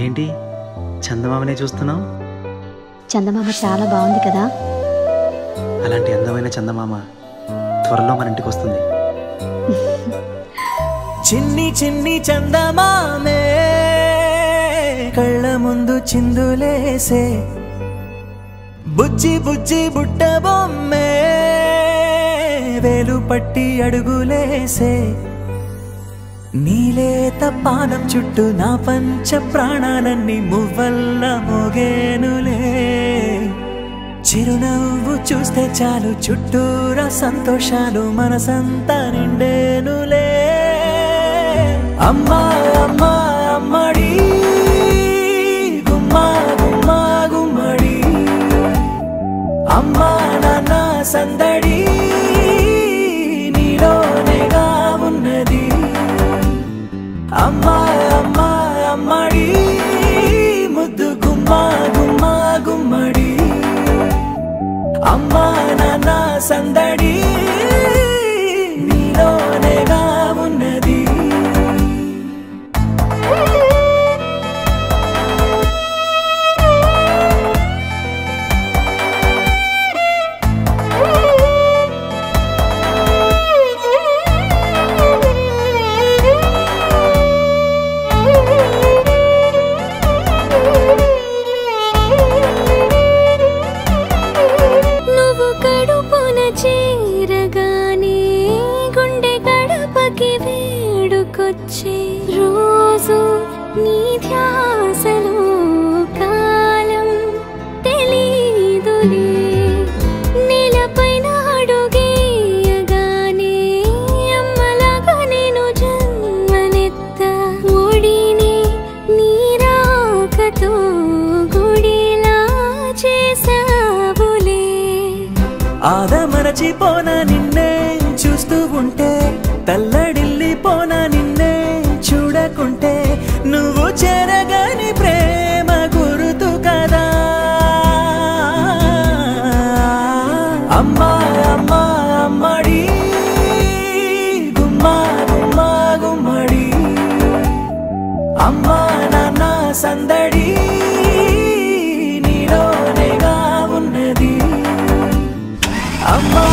ఏంటి చందమామనే చూస్తున్నావు? చందమామ చాలా బాగుంది కదా. అలాంటి అందమైన చందమామ త్వరలో మన ఇంటికి వస్తుంది. చిన్ని చిన్ని చందమామే కళ్ళ ముందు చిందులేసే, బుజ్జి బుజ్జి బుట్ట బొమ్మే వేలు పట్టి అడుగులేసే, నీలేత పానం చుట్టూ నా పంచ ప్రాణాలన్నీ మువ్వల్ల మోగేనులే, చిరునవ్వు చూస్తే చాలు చుట్టూరా సంతోషాలు మనసంతా నిండేనులే. అమ్మా అమ్మా అమ్మడి గుమ్మా గుమ్మా గుమ్మడి, అమ్మా నాన్న సందడి నీలోనేగా ఉన్నది. అమ్మా అమ్మా అమ్మడి ముద్దు గుమ్మా గుమ్మా గుమ్మడి, అమ్మా నాన్న సందడి నీలోనేగా ఉన్నది. రోజు నీ ధ్యాసలో కాలం తెలీదులే, నేలపైన అడుగేయగానే అమ్మలాగా నేను జన్మనెత్త, ఒడిని నీ రాకతో గుడిలా చేసావులే. ఆదమరచిపోనా నిన్నే చూస్తూ ఉంటే, తల్లడిల్లిపోనా నిన్నే చూడకుంటే, నువ్వు చెరగని ప్రేమ గురుతు కదా. అమ్మా అమ్మా అమ్మడి గుమ్మా గుమ్మా గుమ్మడి, అమ్మా నాన్న సందడి నీలోనేగా ఉన్నది. అమ్మా